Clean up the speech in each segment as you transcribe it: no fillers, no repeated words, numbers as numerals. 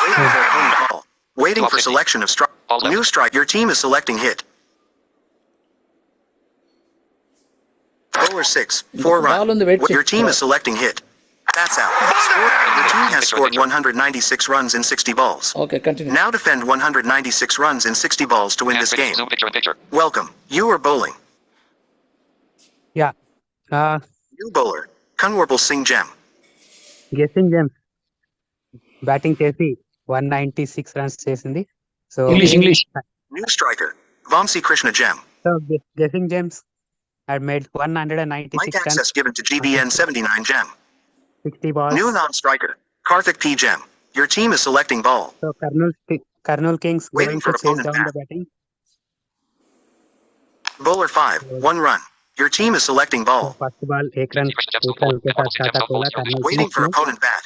Waiting for opponent ball. Waiting for selection of strike. New strike. Your team is selecting hit. Bowler 6, 4 Ball on the run. wait Your team is selecting hit. That's out. Your team has scored 196 runs in 60 balls. Okay, continue. Now defend 196 runs in 60 balls to win this game. Welcome. You are bowling. Yeah. New bowler. Kurnool Singh Gem. Guessing James batting చేసి 196 runs చేసింది. So English. New striker. Vamsi Krishna Gem. Guessing James had made 196 Mike runs, access given to GBN 79 Gem. 60 balls. New non-striker. Karthik P Gem. Your team is selecting ball. So Kurnool Kings Waiting going for to chase opponent down bat. the batting. Bowler 5, 1 run. Your team is selecting So ball. first ball एक run के साथ शाटा खोला Kurnool Waiting Kings for ने. opponent bat.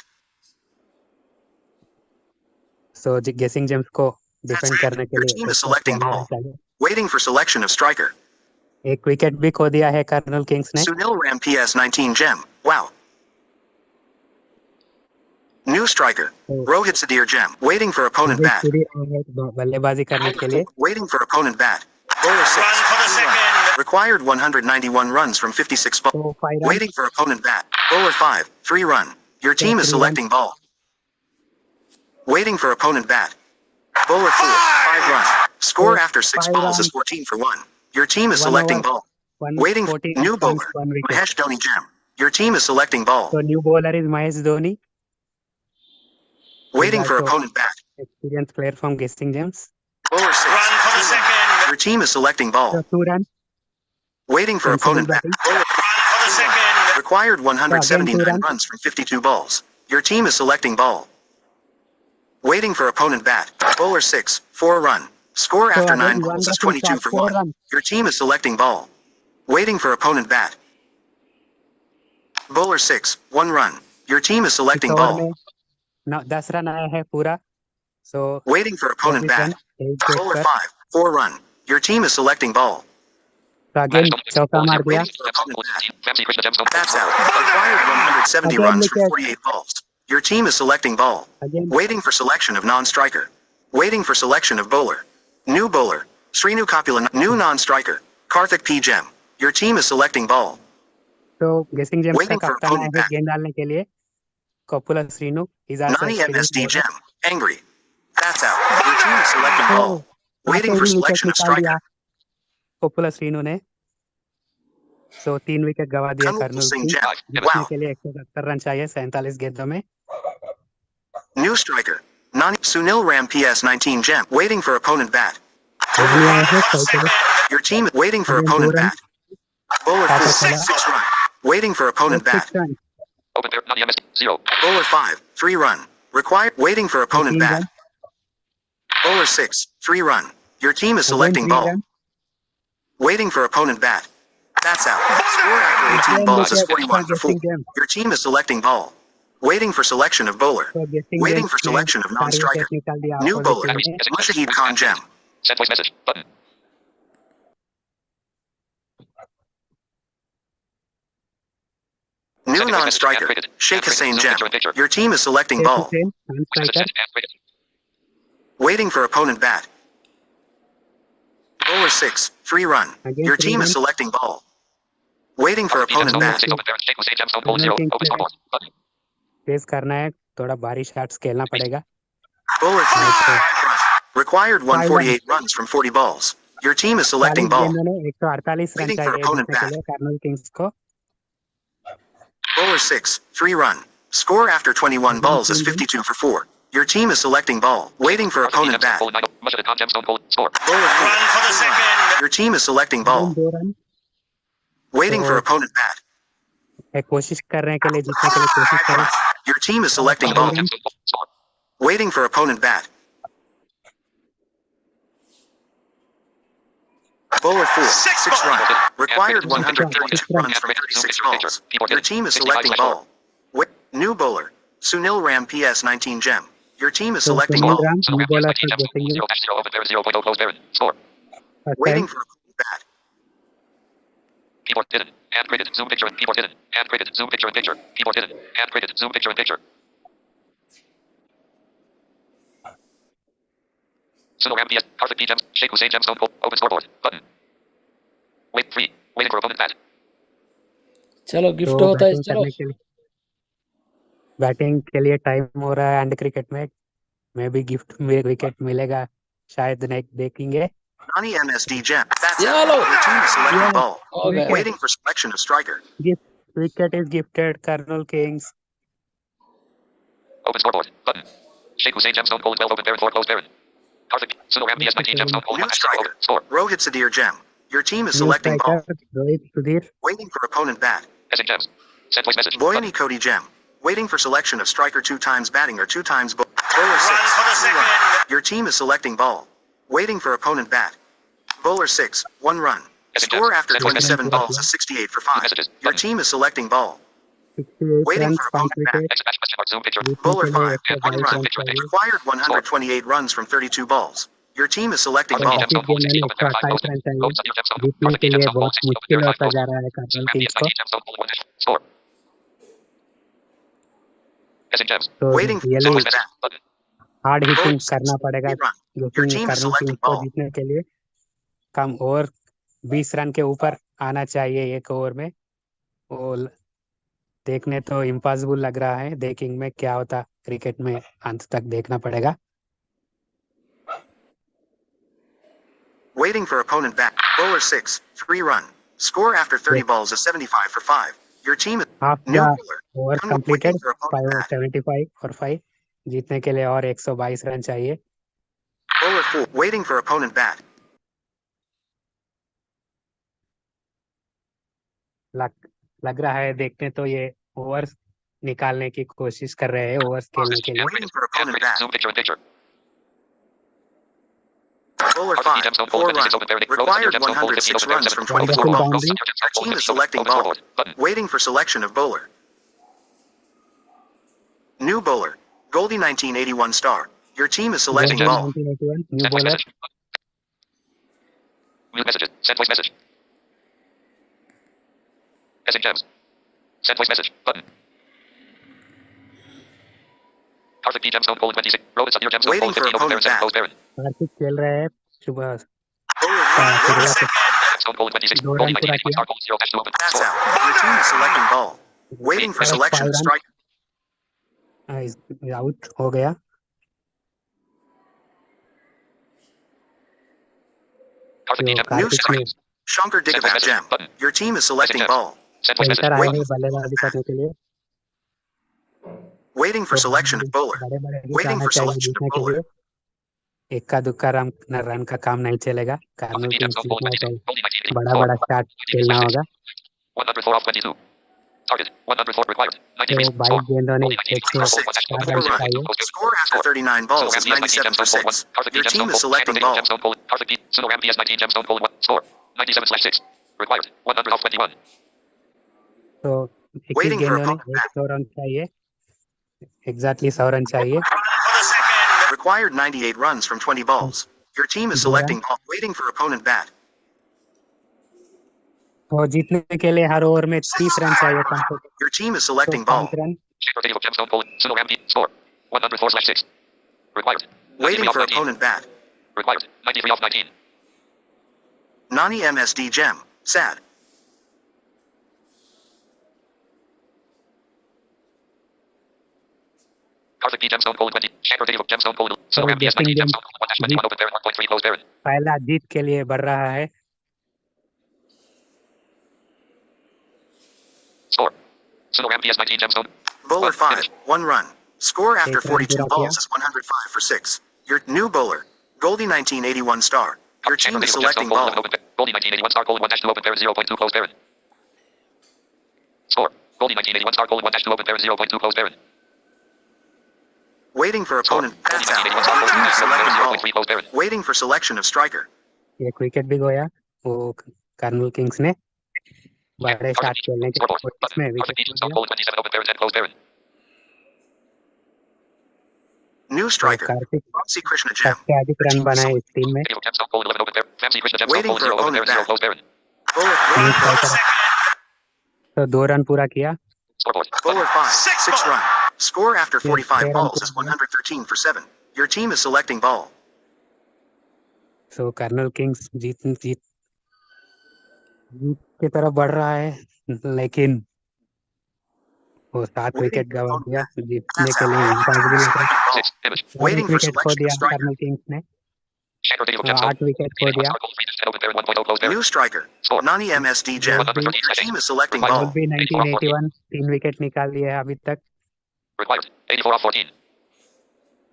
So गेसिंग James को That's defend it. करने के Your लिए team is एक selecting बॉल ball. चाहिए. Waiting for selection of striker. एक विकेट भी खो दिया है Kurnool Kings ने. Sunil Ram PS 19 Gem. Wow. New striker. Rohit Sadir Gem. Waiting for opponent bat. बल्लेबाजी करने के लिए. Waiting for opponent bat. Bowler 6. Required 191 runs from 56 balls. So 5 runs. Waiting for opponent bat. Bowler 5, 3 run. Your team is 3 selecting ball. Waiting for opponent bat. Bowler 4, 5 run. Score after 6 5 balls is runs. 14 for 1. Your team is 1 selecting over. ball. 1 Waiting for 14 new runs, bowler. 1 wicket. Mahesh Dhoni Gem. Your team is selecting ball. So new bowler is Mahesh Dhoni. Waiting He's for also opponent bat. experienced player from Guessing James. Bowler 6. Your team is selecting ball. So 2 runs. Waiting for Considered opponent bat. batting. Bowler required 179 runs. runs from 52 balls. Your team is selecting ball. Waiting for opponent bat. Bowler 6, 4 run. Score So after again 9 1 balls is rush 22 shot, for 4 1. runs. Your team is selecting ball. Waiting for opponent bat. Bowler 6, 1 run. Your team is selecting इस over ball. में 10 run आया है पूरा. So Waiting for opponent bat. 8 Bowler पर. 5, 4 run. Your team is selecting ball. So again चौका मार दिया. Waiting for opponent bat. That's out. Required 170 Again runs from wicket. 48 balls. Your team is selecting ball. Again Waiting for selection of non-striker. Waiting for selection of bowler. New bowler. Srinu Kapila. New non-striker. Karthik P Gem. Your team is selecting ball. तो Guessing James का Waiting for कप्तान आया opponent है bat. गेंद डालने के लिए. Kopula Srinu is also Nani experienced MSD bowler. Gem. Angry. That's out. Your team is selecting ball. Waiting for selection of striker. Kopula Srinu ने. So 3 विकेट गवा दिया Kurnool Kurnool Singh Kings. Gem. जीतने Wow. के लिए 170 run चाहिए 47 गेंदों में. New striker. Nani Sunil Ram PS 19 Gem. Waiting for opponent bat. Dhoni आया है 6 के लिए. Your team is waiting for Again, opponent 2 bat. Bowler 4, 6 run. Waiting for opponent bat. 6 runs. Bowler 5, 3 run. Required. Waiting for opponent 18 bat. runs. Bowler 6, 3 run. Your team is Again, selecting 3 ball. runs. Waiting for opponent bat. That's out. Score after 18 Again, balls is wicket 41 for for 4. Guessing James. Your team is selecting ball. Waiting for selection of bowler. So Guessing Waiting James for ने selection of सारे non-striker. Wicket निकाल दिया New opposite bowler. team ने. Mushahid Khan Gem. Send voice message. Button. New non-striker. Sheikh Hussain Gem. Your team is selecting ball. Hussain, non-striker. Waiting for opponent bat. Bowler 6, 3 run. Again, Your 3 team is runs. selecting ball. Waiting for opponent bat. तेज करना है थोड़ा भारी shots खेलना पड़ेगा. Bowler 3, Nice. 5 run. Required 148 runs from 40 balls. Your team is 40 selecting ball. गेंदों में 148 run Waiting for चाहिए opponent जीतने के bat. लिए Kurnool Kings को. Bowler 6, 3 run. Score after 21 balls is 52 for 4. Your team is selecting ball. Waiting for opponent bat. Bowler 4. Your team is selecting ball. Again 2 run. Waiting for opponent bat. एक कोशिश कर रहे हैं के लिए जीतने के लिए कोशिश करें. Your team is selecting ball. Waiting for opponent bat. Bowler 4, 6 run. Required 132 runs from 36 balls. Your team is selecting ball. New bowler. Sunil Ram PS 19 Gem. Your team is So selecting Sunil ball. Ram, new bowler for Guessing James. First Waiting time. for opponent bat. Keyboard hidden. And graded. Zoom picture and keyboard hidden. And graded. Zoom picture and picture. Keyboard hidden. And graded. Zoom picture and picture. Sunoram PS. Karthik P. Gems. Sheikh Hussain Gemstone Gold. Open scoreboard. Button. Wait 3. Waiting for opponent bat. चलो तो gift होता है चलो batting के लिए time हो रहा है एंड क्रिकेट में भी गिफ्ट में विकेट मिलेगा शायद देखेंगे। Nani MSD Gem. That's Yeah, out. hello. Your team is selecting Yeah. ball. Okay. Waiting for selection of striker. Wicket is gifted Kurnool Kings. Open scoreboard. Button. Sheikh Hussain Gemstone Gold 12 open Baron 4 close Baron. Karthik. Sunoram PS 19 Gemstone Gold New 1 striker. Score. Rohit Sadir Gem. Your team is New selecting ball. striker Rohit Sudhir. Waiting for opponent bat. Message Gems. Send voice message. Boyani Cody Gem. Waiting for selection of striker 2 times batting or 2 times bowler 6. Your team is selecting ball. Waiting for opponent bat. Bowler 6. 1 run. Score after 27 balls is 68 for 5. Your team is selecting ball. 68 Waiting runs for opponent bat. completed. Next match question mark Zoom picture. Bowler 5. Picture 1 run. Required 128 runs from 32 balls. Your team is selecting ball. इस game में 128 run चाहिए जीतने के लिए बहुत मुश्किल होता जा रहा है कर्नूल किंग्स को। Score. Message Gems. तो Waiting for really opponent bat. Button. Hard hitting करना पड़ेगा Run. Your क्योंकि team is Kurnool selecting Kings को ball. जीतने के लिए कम और 20 रन के ऊपर आना चाहिए एक ओवर में। वो देखने तो इम्पॉसिबल लग रहा है, देखेंगे में क्या होता क्रिकेट में अंत तक देखना पड़ेगा। Waiting for opponent bat. Bowler 6. 3 run. Score after 30 balls is 75 for 5. Your team is half new the bowler. Over Waiting completed for opponent bat. 75 for 5 जीतने के लिए और 122 रन चाहिए। Bowler 4. Waiting for opponent bat. लग रहा है देखते तो ये ओवर्स निकालने की कोशिश कर रहे हैं ओवर्स खेलने के लिए। Waiting for opponent bat. Zoom picture in picture. Bowler 5. 4 run. Required 106 runs from 24 Wonderful balls. boundary. Your team is selecting ball. Waiting for selection of bowler. New bowler. Goldie 1981 star. Your team is selecting ball. 1981 new Send voice bowler message. Mute messages. Send voice message. Message Gems. Send voice message. Button. Karthik P. Gemstone Gold 26. Rohit Sadir Gemstone Waiting Gold for 15 open Baron opponent 7 bat. close Baron. Kartik खेल रहे हैं सुबह Bowler 3. शुरुआत से Gemstone Gold 26. दो Goldie run पूरा 1981 किया। star Gold 0 2 open. That's Score. out. Your team is selecting ball. Waiting for selection of striker. Out हो गया। Karthik P. जो Gemstone. New Kartik striker. ने Shankar Digavat Gem. Your team is selecting ball. Send voice message. इधर आए Button. हैं बल्लेबाजी करने के लिए। Waiting for selection of bowler. बड़े बड़े हिट Waiting आना for चाहिए selection of जीतने के bowler. लिए। इक्का दुक्का रन का काम नहीं चलेगा। Kurnool Karthik P. Kings Gemstone Gold जीतना है 26. तो Goldie 1981 बड़ा score. बड़ा शॉट खेलना होगा। 104 off 22. Target. 104 required. 93. तो 22 गेंदों ने 104 रन चाहिए। Score after 39 balls is 97 for 6. Your team is selecting ball. Karthik P. Sunoram PS 19 Gemstone Gold 1. Score. 97/6. Required. 100 off 21. तो 21 Waiting for गेंदों opponent ने 100 रन चाहिए। एग्जैक्टली 100 रन चाहिए। Required 98 runs from 20 balls. Your team is selecting ball. Waiting for opponent bat. तो जीतने के लिए हर over में 30 रन चाहिए कम से कम। Your team is तो selecting ball. 5 run Shaper video Gemstone Gold. Sunoram P. Score. 104/6. Required. 93 Waiting off for 19. opponent bat. Required. 93 off 19. Nani MSD Gem. Sad. Karthik P. Gemstone Gold 20. Shaper video Gemstone Gold. तो Sunoram PS 19 getting Gemstone Gold 1/21 open Baron 1.3 close Baron. पहला जीत के लिए बढ़ रहा है। Score. Sunoram PS 19 Gemstone. Bowler 5. 1 run. Score after Eight run 42 पूरा balls किया। is 105 for 6. Your new bowler. Goldie 1981 star. Your Shaper team is video selecting Gemstone Gold ball. 11 open. Goldie 1981 star Gold 1/2 open Baron 0.2 close Baron. Score. Goldie 1981 star Gold 1/2 open Baron 0.2 close Baron. Waiting for Score. opponent Goldie bats out. 1981 star Your Gold team is 1/2 open selecting Baron ball. 0.3 close Baron. Waiting for selection of striker. एक wicket भी गया वो Kurnool Kings ने बड़े shot खेलने के Scoreboard. कोशिश Button. में Karthik विकेट P. खो Gemstone दिया। Gold 27 open Baron 10 close Baron. New तो striker. Kartik Vamsi Krishna Gem. सबसे अधिक रन बनाए इस टीम में। Video Gemstone Gold 11 open Baron. Vamsi Krishna Gemstone Waiting Gold for 0 open opponent Baron 0 bat. close Baron. Bowler new 3. Striker तो 2 run पूरा किया। Scoreboard. Bowler 5. 6 run. Score after 45 run balls पूरा is किया। 113 for 7. Your team is selecting ball. So कर्नल Kings जीत की तरफ बढ़ रहा है, लेकिन वो 7 Waiting विकेट for गवा opponent दिया, bat. जीतने That's के out. लिए Your इम्पॉसिबल team is लग रहा selecting है। ball. 6. Image. और Waiting एक for विकेट खो selection दिया of striker. कर्नल किंग्स ने, Check rotation तो gem zone. 8 विकेट खो Meaning दिया। star goal 3 10 open parent 1.0 close New parent. striker. Score. Nani MSD Gem. बोल भी 113 Your seconds. team is selecting Required. बोल ball. भी 84 off 14. 1981 3 विकेट निकाल लिए है अभी तक। Required. 84 off 14.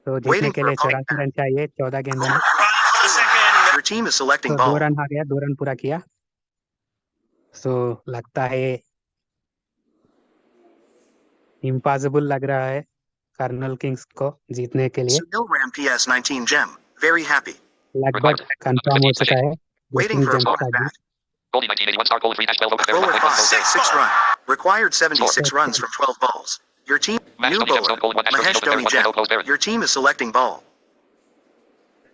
तो जीतने Waiting के for लिए opponent 84 bat. रन चाहिए 14 गेंदों में। Your team is selecting तो 2 ball. रन आ गया, 2 रन पूरा किया। सो लगता है इम्पॉसिबल लग रहा है कर्नल किंग्स को जीतने के लिए। Sunil Ram PS 19 Gem. Very happy. लगभग कंफर्म हो चुका है Waiting गेसिंग for जेम्स opponent का जीत। bat. Goldie 1981 star goal 3 12 open parent Bowler 1.1 5. close parent. 6 run. Required 76 Score. runs from 12 balls. Your team. Mahesh New Dhoni Gem bowler. zone goal 1 Mahesh open parent Dhoni 1.0 Gem. close parent. Your team is selecting ball.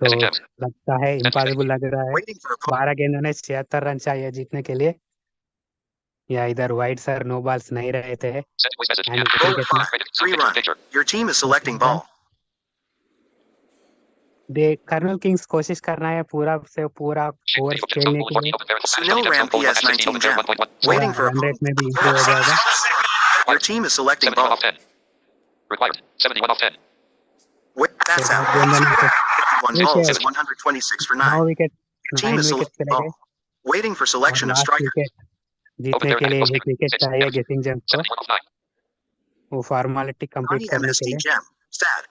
तो Missing gems. लगता है impossible लग रहा है। Waiting for opponent. 12 गेंदों में 76 run चाहिए जीतने के लिए। या इधर वाइड सर नो बॉल्स नहीं रहे थे Send voice message. And And Bowler cricket में 5. rated. 3 Zoom picture in run. picture. Your team is selecting ball. दे कर्नल किंग्स कोशिश करना है पूरा से पूरा Check overs video gem zone खेलने goal के लिए। 14 open parent. Mahesh Sunil Dhoni Gem Ram zone goal 1 PS 16 19 open Gem. parent 1.1. Waiting for run rate opponent. में भी इम्प्रूव हो जाएगा। Your team is selecting 71 ball. off 10. Required. 71 off 10. Wait, that's तो out. गेंदों में 51 ठीक balls है। is 126 for 9 9. Wicket Your team 9 is wicket selecting चले गए ball. Waiting for और selection of last striker. Wicket Open जीतने parent के लिए close 1 विकेट 6 चाहिए image. गेसिंग जेम्स को 71 off 9. वो फॉर्मेलिटी कंप्लीट Nani करने के MSD लिए। Gem. Sad.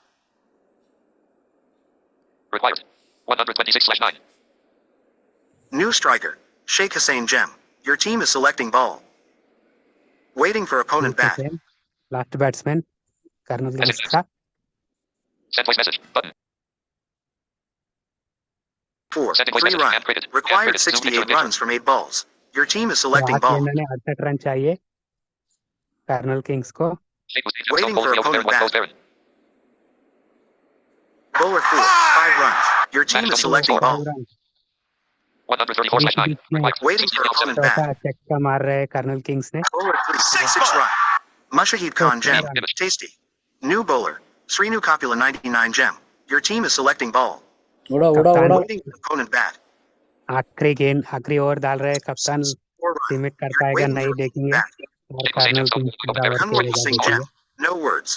Required. 126/9. New striker. Sheikh Hussain Gem. Your team is selecting ball. Waiting for opponent bat. Last batsman Kurnool Kings Message. का। Send voice message. Button. 4. Sending voice 3 message. run. And created. Required Zoom picture in 68 picture. runs from 8 balls. Your team is तो selecting 8 ball. गेंदों में 68 run चाहिए colonel Kings को। Check was gem zone Waiting goal for 3 open parent opponent 1 close bat. parent. Bowler 4. 5 runs. Your team Mahesh is Dhoni selecting score. ball. 134/9. Waiting for opponent bat. चौथा चक्का मार रहे हैं colonel Kings ने। Bowler 3. 6 run. Mushahid Khan Gem. run. Tasty. New bowler. Srinu Kapila 99 Gem. Your team is selecting ball. उड़ा उड़ा कप्तान उड़ा Waiting for opponent bat. आखिरी ओवर डाल रहे हैं कप्तान। 4 run. सीमित कर You're पाएगा waiting नहीं for opponent देखेंगे bat. और कर्नल किंग्स पूरा ओवर खेलेगा Singh देखेंगे। Gem. No words.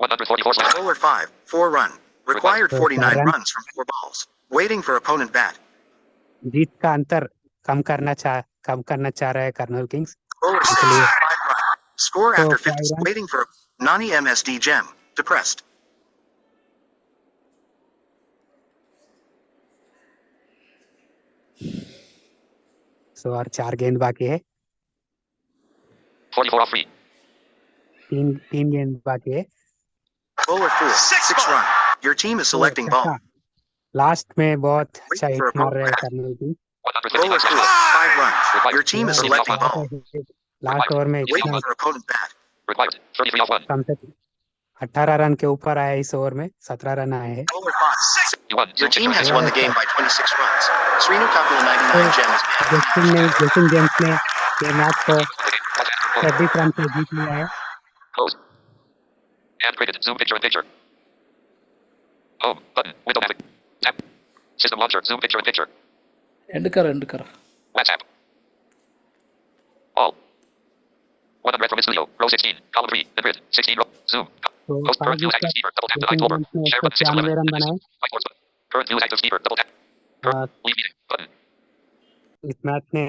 144/9. Bowler 5. 4 run. Required So, 49 run. runs from 4 balls. Waiting for opponent bat. जीत का अंतर कम करना चाह रहा है कर्नल किंग्स। Bowler 6. इसलिए 5 run. Score So, after 5 50. runs. Waiting for Nani MSD Gem. Depressed. सो और 4 गेंद बाकी है। 44 off 3. तीन गेंद बाकी है। Bowler 4. 6 run. Your team is selecting ball. Last में बहुत अच्छा Waiting for हिट मार रहे हैं opponent bat. Kurnool Kings. 159 159. score. 5 runs. Your team is selecting ball. Last over में इतना Waiting for opponent bat. Required. 33 off 1. कम से 18 रन के ऊपर आया इस ओवर में। 17 रन आए हैं। Bowler 5. You won. Your Zoom team picture has in won the game by 26 runs. Srinu Kapila 99 Gem is गेसिंग जेम्स ने ये मैच को 26 रन से जीत लिया है। Close. And created. Zoom picture in picture. Home. Button. Window navig. Tap. System launcher. Zoom picture in picture. And कर WhatsApp. All. 100 from Leo. Row 16. Column 3. The grid. 16 row. Zoom. तो Post 5 current view active wicket speaker. Double tap to गेसिंग October. James ने Share button 6 196 11. Run बनाए। Whiteboard button. Current view active speaker. Double tap. Current. Leave meeting. Button. इस match ने